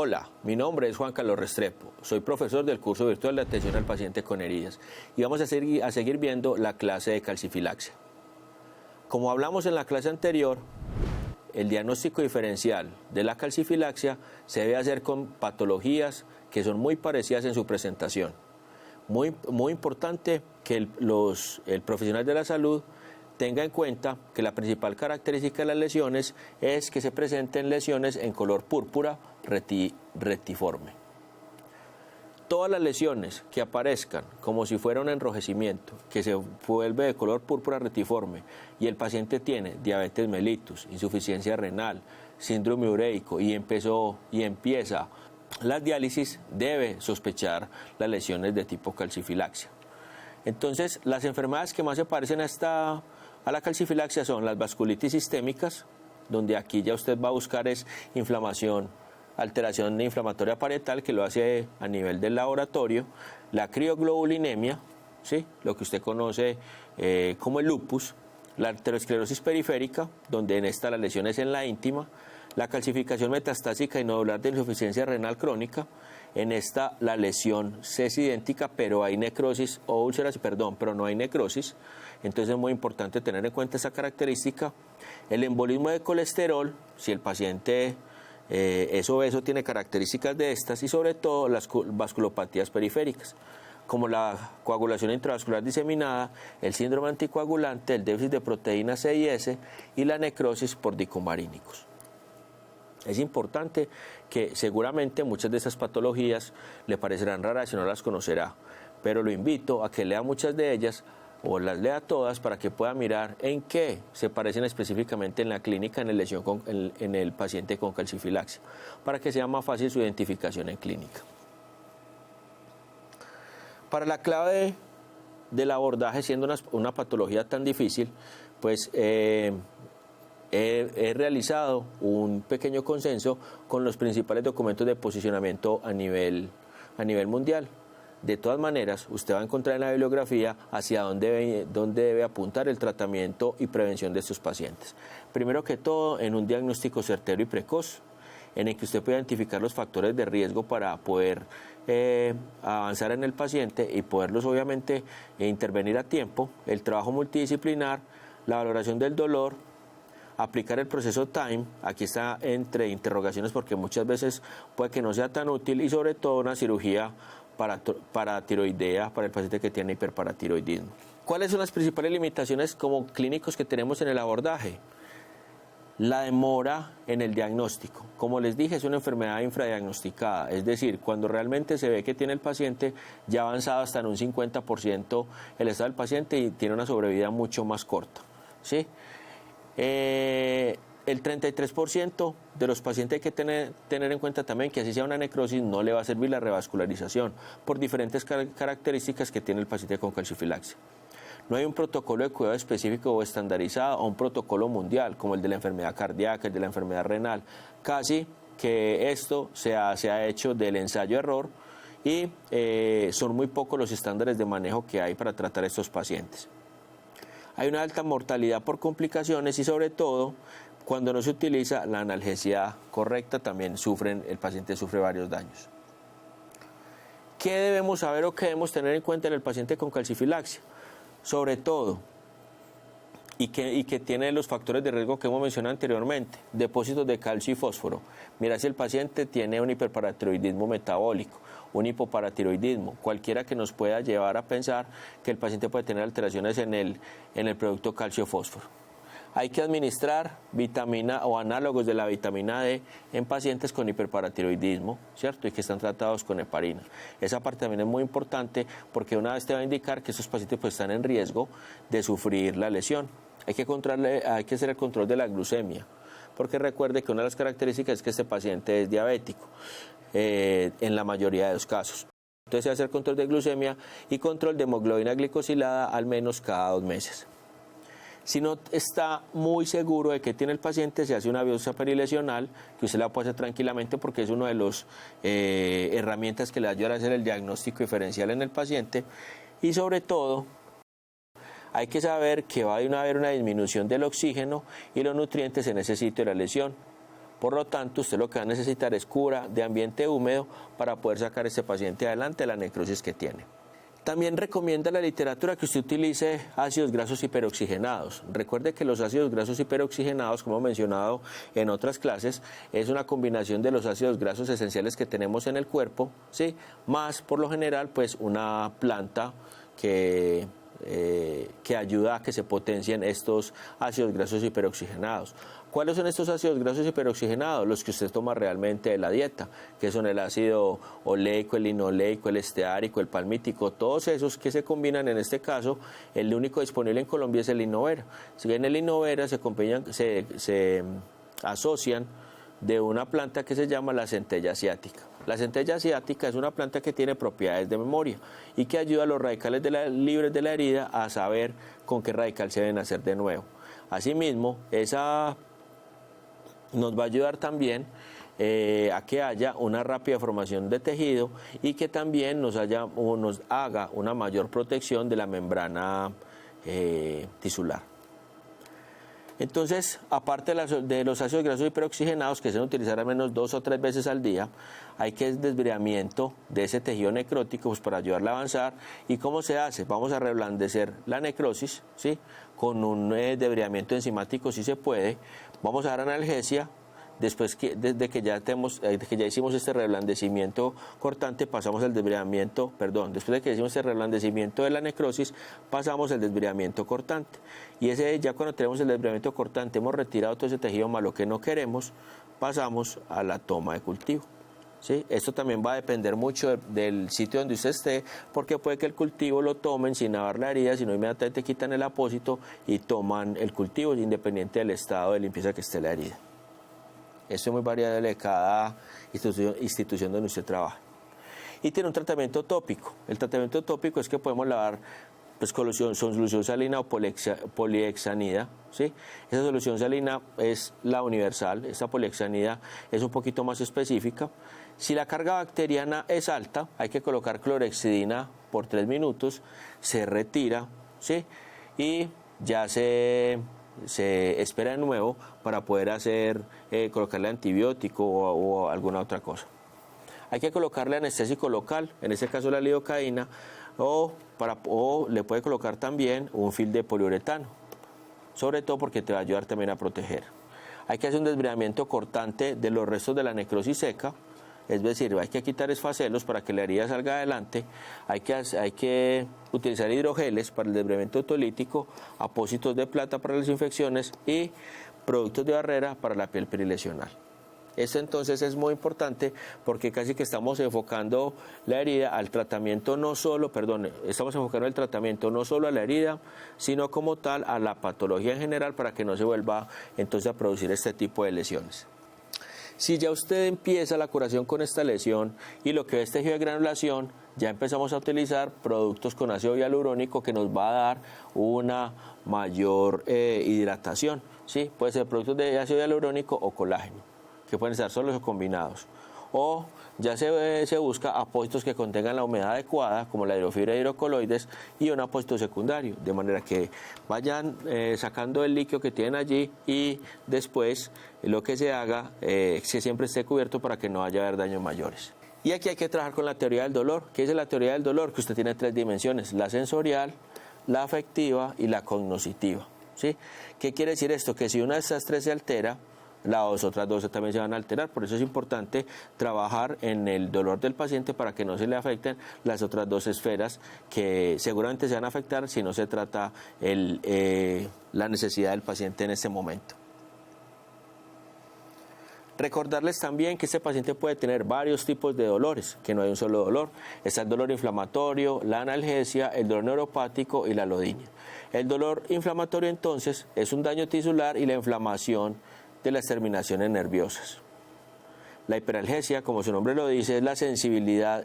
Hola, mi nombre es Juan Carlos Restrepo, soy profesor del curso virtual de atención al paciente con heridas y vamos a seguir viendo la clase de calcifilaxia. Como hablamos en la clase anterior, el diagnóstico diferencial de la calcifilaxia se debe hacer con patologías que son muy parecidas en su presentación. Muy importante que el profesional de la salud tenga en cuenta que la principal característica de las lesiones es que se presenten lesiones en color púrpura retiforme. Todas las lesiones que aparezcan como si fuera un enrojecimiento, que se vuelve de color púrpura retiforme y el paciente tiene diabetes mellitus, insuficiencia renal, síndrome ureico y empieza la diálisis, debe sospechar las lesiones de tipo calcifilaxia. Entonces, las enfermedades que más se parecen a la calcifilaxia son las vasculitis sistémicas, donde aquí ya usted va a buscar es inflamación, alteración inflamatoria parietal, que lo hace a nivel del laboratorio, la crioglobulinemia, ¿sí?, lo que usted conoce como el lupus, la arteriosclerosis periférica, donde en esta la lesión es en la íntima, la calcificación metastásica y nodular de insuficiencia renal crónica, en esta la lesión sí es idéntica, pero hay necrosis, o úlceras, pero no hay necrosis. Entonces es muy importante tener en cuenta esa característica. El embolismo de colesterol, si el paciente es obeso, tiene características de estas, y sobre todo las vasculopatías periféricas, como la coagulación intravascular diseminada, el síndrome anticoagulante, el déficit de proteína C y S y la necrosis por dicomarínicos. Es importante que seguramente muchas de esas patologías le parecerán raras si no las conocerá, pero lo invito a que lea muchas de ellas o las lea todas para que pueda mirar en qué se parecen específicamente en la clínica en el paciente con calcifilaxia, para que sea más fácil su identificación en clínica. Para la clave del abordaje, siendo una patología tan difícil, pues he realizado un pequeño consenso con los principales documentos de posicionamiento a nivel mundial. De todas maneras, usted va a encontrar en la bibliografía hacia dónde debe apuntar el tratamiento y prevención de estos pacientes. Primero que todo, en un diagnóstico certero y precoz, en el que usted puede identificar los factores de riesgo para poder avanzar en el paciente y poderlos obviamente intervenir a tiempo, el trabajo multidisciplinar, la valoración del dolor, aplicar el proceso TIME, aquí está entre interrogaciones porque muchas veces puede que no sea tan útil, y sobre todo una cirugía paratiroidea para el paciente que tiene hiperparatiroidismo. ¿Cuáles son las principales limitaciones como clínicos que tenemos en el abordaje? La demora en el diagnóstico. Como les dije, es una enfermedad infradiagnosticada, es decir, cuando realmente se ve que tiene el paciente ya avanzado hasta en un 50% el estado del paciente y tiene una sobrevida mucho más corta, ¿sí? El 33% de los pacientes hay que tener en cuenta también que así sea una necrosis no le va a servir la revascularización por diferentes características que tiene el paciente con calcifilaxia. No hay un protocolo de cuidado específico o estandarizado o un protocolo mundial como el de la enfermedad cardíaca, el de la enfermedad renal. Casi que esto se ha hecho del ensayo-error y son muy pocos los estándares de manejo que hay para tratar a estos pacientes. Hay una alta mortalidad por complicaciones y sobre todo cuando no se utiliza la analgesia correcta también el paciente sufre varios daños. ¿Qué debemos saber o qué debemos tener en cuenta en el paciente con calcifilaxia? Sobre todo, y que tiene los factores de riesgo que hemos mencionado anteriormente, depósitos de calcio y fósforo. Mira si el paciente tiene un hiperparatiroidismo metabólico, un hipoparatiroidismo, cualquiera que nos pueda llevar a pensar que el paciente puede tener alteraciones en el producto calcio-fósforo. Hay que administrar vitamina o análogos de la vitamina D en pacientes con hiperparatiroidismo, ¿cierto? Y que están tratados con heparina. Esa parte también es muy importante porque una vez te va a indicar que estos pacientes pues están en riesgo de sufrir la lesión. Hay que hacer el control de la glucemia, porque recuerde que una de las características es que este paciente es diabético en la mayoría de los casos. Entonces se hace el control de glucemia y control de hemoglobina glicosilada al menos cada 2 meses. Si no está muy seguro de que tiene el paciente, se hace una biopsia perilesional, que usted la puede hacer tranquilamente porque es una de las herramientas que le ayudan a hacer el diagnóstico diferencial en el paciente. Y sobre todo, hay que saber que va a haber una disminución del oxígeno y los nutrientes en ese sitio de la lesión. Por lo tanto, usted lo que va a necesitar es cura de ambiente húmedo para poder sacar a este paciente adelante de la necrosis que tiene. También recomienda la literatura que usted utilice ácidos grasos hiperoxigenados. Recuerde que los ácidos grasos hiperoxigenados, como he mencionado en otras clases, es una combinación de los ácidos grasos esenciales que tenemos en el cuerpo, ¿sí? Más, por lo general, pues una planta que ayuda a que se potencien estos ácidos grasos hiperoxigenados. ¿Cuáles son estos ácidos grasos hiperoxigenados? Los que usted toma realmente de la dieta, que son el ácido oleico, el linoleico, el esteárico, el palmítico, todos esos que se combinan. En este caso, el único disponible en Colombia es el Linovera. Si bien el Linovera se asocian de una planta que se llama la centella asiática. La centella asiática es una planta que tiene propiedades de memoria y que ayuda a los radicales libres de la herida a saber con qué radical se deben hacer de nuevo. Asimismo, esa nos va a ayudar también a que haya una rápida formación de tejido y que también nos haga una mayor protección de la membrana tisular. Entonces, aparte de los ácidos grasos hiperoxigenados, que se deben utilizar al menos 2 o 3 veces al día, hay que hacer desbridamiento de ese tejido necrótico pues, para ayudarle a avanzar. ¿Y cómo se hace? Vamos a reblandecer la necrosis, ¿sí? Con un desbridamiento enzimático si se puede. Vamos a dar analgesia. Después de que ya hicimos este reblandecimiento cortante, pasamos al desbridamiento, después de que hicimos este reblandecimiento de la necrosis, pasamos al desbridamiento cortante. Y ya cuando tenemos el desbridamiento cortante, hemos retirado todo ese tejido malo que no queremos, pasamos a la toma de cultivo. ¿Sí? Esto también va a depender mucho del sitio donde usted esté, porque puede que el cultivo lo tomen sin lavar la herida, sino inmediatamente quitan el apósito y toman el cultivo, independiente del estado de limpieza que esté la herida. Esto es muy variable de cada institución donde usted trabaja. Y tiene un tratamiento tópico. El tratamiento tópico es que podemos lavar pues, con solución salina o polihexanida, ¿sí? Esa solución salina es la universal, esta polihexanida es un poquito más específica. Si la carga bacteriana es alta, hay que colocar clorhexidina por 3 minutos, se retira, ¿sí? Y ya se espera de nuevo para poder colocarle antibiótico o alguna otra cosa. Hay que colocarle anestésico local, en este caso la lidocaína, o le puede colocar también un film de poliuretano, sobre todo porque te va a ayudar también a proteger. Hay que hacer un desbridamiento cortante de los restos de la necrosis seca, es decir, hay que quitar esfacelos para que la herida salga adelante, hay que utilizar hidrogeles para el desbridamiento autolítico, apósitos de plata para las infecciones y productos de barrera para la piel perilesional. Esto entonces es muy importante porque casi que estamos enfocando la herida al tratamiento estamos enfocando el tratamiento no solo a la herida, sino como tal a la patología en general para que no se vuelva entonces a producir este tipo de lesiones. Si ya usted empieza la curación con esta lesión y lo que es tejido de granulación, ya empezamos a utilizar productos con ácido hialurónico que nos va a dar una mayor hidratación, ¿sí? Puede ser productos de ácido hialurónico o colágeno, que pueden estar solos o combinados. O ya se busca apósitos que contengan la humedad adecuada, como la hidrofibra de hidrocoloides y un apósito secundario, de manera que vayan sacando el líquido que tienen allí y después lo que se haga que siempre esté cubierto para que no haya haber daños mayores. Y aquí hay que trabajar con la teoría del dolor. ¿Qué es la teoría del dolor? Que usted tiene 3 dimensiones, la sensorial, la afectiva y la cognoscitiva, ¿sí? ¿Qué quiere decir esto? Que si una de estas 3 se altera, las otras 2 también se van a alterar. Por eso es importante trabajar en el dolor del paciente para que no se le afecten las otras 2 esferas que seguramente se van a afectar si no se trata la necesidad del paciente en este momento. Recordarles también que este paciente puede tener varios tipos de dolores, que no hay un solo dolor. Está el dolor inflamatorio, la analgesia, el dolor neuropático y la alodinia. El dolor inflamatorio entonces es un daño tisular y la inflamación de las terminaciones nerviosas. La hiperalgesia, como su nombre lo dice, es la sensibilidad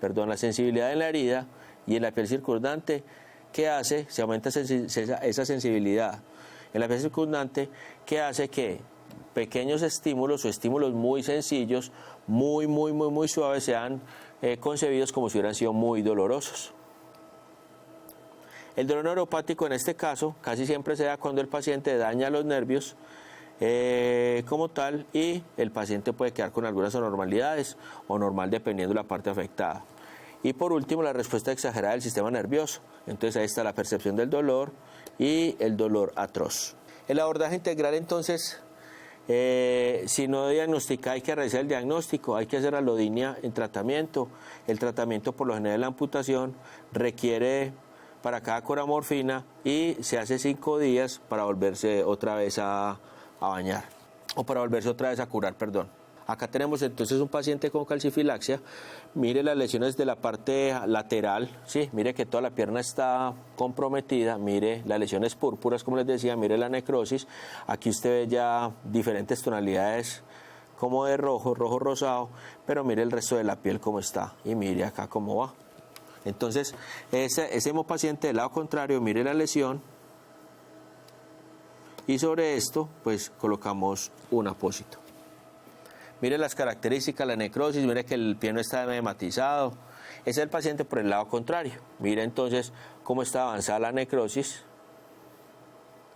en la herida y en la piel circundante. ¿Qué hace? Se aumenta esa sensibilidad en la piel circundante, que hace que pequeños estímulos o estímulos muy sencillos, muy suaves, sean concebidos como si hubieran sido muy dolorosos. El dolor neuropático en este caso casi siempre se da cuando el paciente daña los nervios como tal, y el paciente puede quedar con algunas anormalidades o normal dependiendo de la parte afectada. Y por último, la respuesta exagerada del sistema nervioso. Entonces ahí está la percepción del dolor y el dolor atroz. El abordaje integral, entonces, si no diagnostica, hay que realizar el diagnóstico, hay que hacer alodinia en tratamiento. El tratamiento, por lo general, la amputación requiere para cada cura morfina y se hace 5 días para volverse otra vez a bañar, o para volverse otra vez a curar, perdón. Acá tenemos entonces un paciente con calcifilaxia. Mire las lesiones de la parte lateral, ¿sí? Mire que toda la pierna está comprometida, mire las lesiones púrpuras, como les decía, mire la necrosis. Aquí usted ve ya diferentes tonalidades como de rojo, rojo rosado, pero mire el resto de la piel cómo está y mire acá cómo va. Entonces, ese mismo paciente del lado contrario, mire la lesión y sobre esto, pues colocamos un apósito. Mire las características, la necrosis, mire que el pie no está edematizado. Ese es el paciente por el lado contrario. Mire entonces cómo está avanzada la necrosis.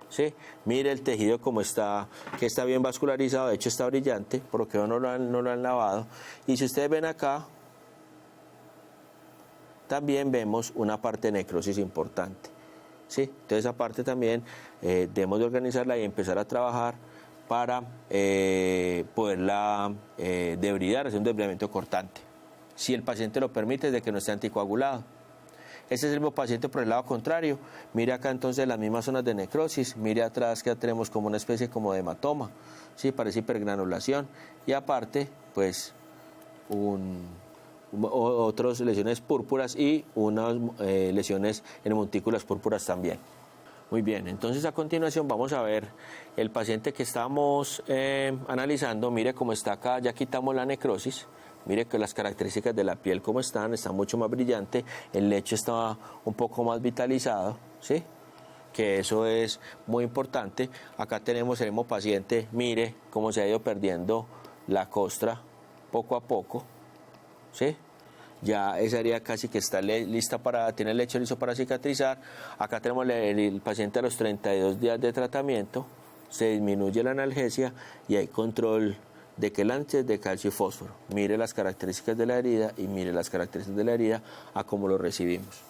¿Sí? Mire el tejido cómo está, que está bien vascularizado, de hecho está brillante, porque no lo han lavado. Y si ustedes ven acá, también vemos una parte de necrosis importante. ¿Sí? Entonces esa parte también debemos de organizarla y empezar a trabajar para poderla debridar, hacer un debridamiento cortante. Si el paciente lo permite, desde que no esté anticoagulado. Ese es el mismo paciente por el lado contrario. Mire acá entonces las mismas zonas de necrosis. Mire atrás que ya tenemos como una especie como de hematoma. Sí, parece hipergranulación. Y aparte, pues, otras lesiones púrpuras y unas lesiones en montículas púrpuras también. Muy bien, entonces a continuación vamos a ver el paciente que estamos analizando. Mire cómo está acá, ya quitamos la necrosis. Mire que las características de la piel cómo están, está mucho más brillante, el lecho está un poco más vitalizado, ¿sí? Que eso es muy importante. Acá tenemos el mismo paciente, mire cómo se ha ido perdiendo la costra poco a poco, ¿sí? Ya esa herida casi que está lista tiene el lecho listo para cicatrizar. Acá tenemos el paciente a los 32 días de tratamiento, se disminuye la analgesia y hay control de quelantes, de calcio y fósforo. Mire las características de la herida y mire las características de la herida a cómo lo recibimos.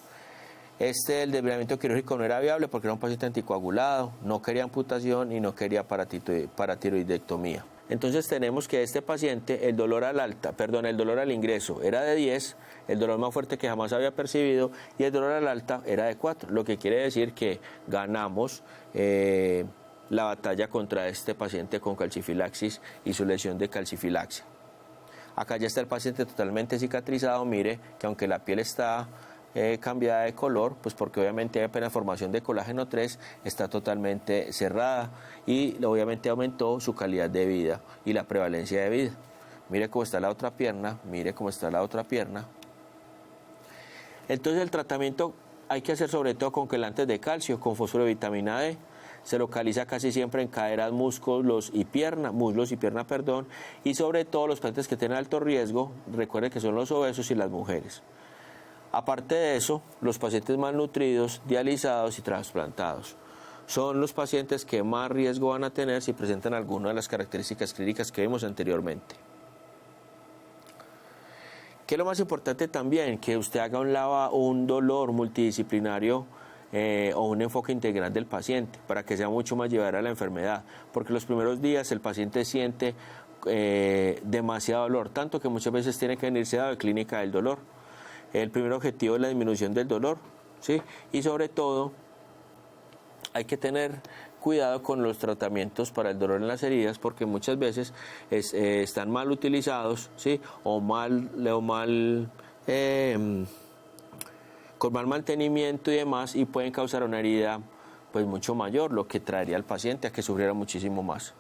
El debridamiento quirúrgico no era viable porque era un paciente anticoagulado, no quería amputación y no quería paratiroidectomía. Entonces tenemos que este paciente, el dolor al ingreso era de 10, el dolor más fuerte que jamás había percibido, y el dolor al alta era de 4, lo que quiere decir que ganamos la batalla contra este paciente con calcifilaxis y su lesión de calcifilaxia. Acá ya está el paciente totalmente cicatrizado, mire que aunque la piel está cambiada de color, pues porque obviamente hay apenas formación de colágeno 3, está totalmente cerrada y obviamente aumentó su calidad de vida y la prevalencia de vida. Mire cómo está la otra pierna, mire cómo está la otra pierna. Entonces el tratamiento hay que hacer sobre todo con quelantes de calcio, con fósforo y vitamina D. Se localiza casi siempre en caderas, muslos y pierna, y sobre todo los pacientes que tienen alto riesgo, recuerden que son los obesos y las mujeres. Aparte de eso, los pacientes malnutridos, dializados y trasplantados son los pacientes que más riesgo van a tener si presentan alguna de las características clínicas que vimos anteriormente. ¿Qué es lo más importante también? Que usted haga un dolor multidisciplinario o un enfoque integral del paciente para que sea mucho más llevadera la enfermedad, porque los primeros días el paciente siente demasiado dolor, tanto que muchas veces tiene que venirse a la clínica del dolor. El primer objetivo es la disminución del dolor, ¿sí? Y sobre todo hay que tener cuidado con los tratamientos para el dolor en las heridas, porque muchas veces están mal utilizados, ¿sí? con mal mantenimiento y demás, y pueden causar una herida pues mucho mayor, lo que traería al paciente a que sufriera muchísimo más.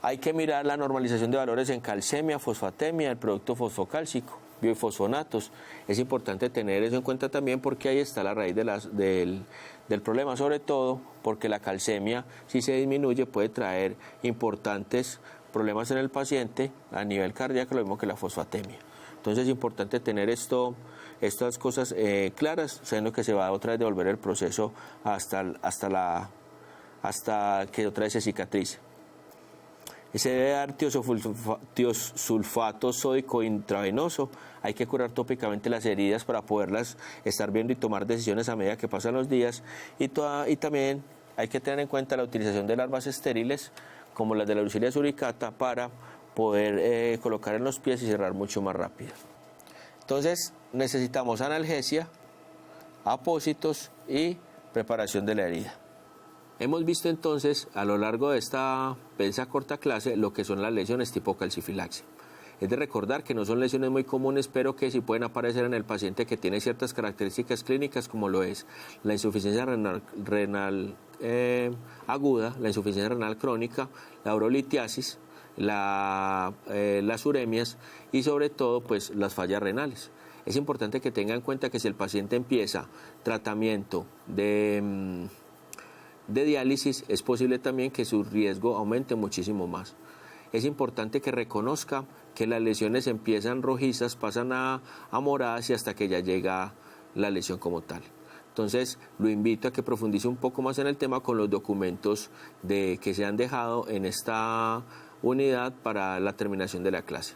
Hay que mirar la normalización de valores en calcemia, fosfatemia, el producto fosfocálcico, biofosfonatos. Es importante tener eso en cuenta también porque ahí está la raíz del problema, sobre todo porque la calcemia, si se disminuye, puede traer importantes problemas en el paciente a nivel cardíaco, lo mismo que la fosfatemia. Entonces es importante tener estas cosas claras, sabiendo que se va otra vez devolver el proceso hasta hasta que otra vez se cicatrice. Se debe dar tiosulfato sódico intravenoso. Hay que curar tópicamente las heridas para poderlas estar viendo y tomar decisiones a medida que pasan los días. Y también hay que tener en cuenta la utilización de larvas estériles, como las de la Brucella suricata, para poder colocar en los pies y cerrar mucho más rápido. Entonces necesitamos analgesia, apósitos y preparación de la herida. Hemos visto entonces a lo largo de esta corta clase lo que son las lesiones tipo calcifilaxia. Es de recordar que no son lesiones muy comunes, pero que sí pueden aparecer en el paciente que tiene ciertas características clínicas, como lo es la insuficiencia renal aguda, la insuficiencia renal crónica, la urolitiasis, las uremias y sobre todo pues las fallas renales. Es importante que tengan en cuenta que si el paciente empieza tratamiento de diálisis, es posible también que su riesgo aumente muchísimo más. Es importante que reconozca que las lesiones empiezan rojizas, pasan a moradas y hasta que ya llega la lesión como tal. Entonces, lo invito a que profundice un poco más en el tema con los documentos que se han dejado en esta unidad para la terminación de la clase.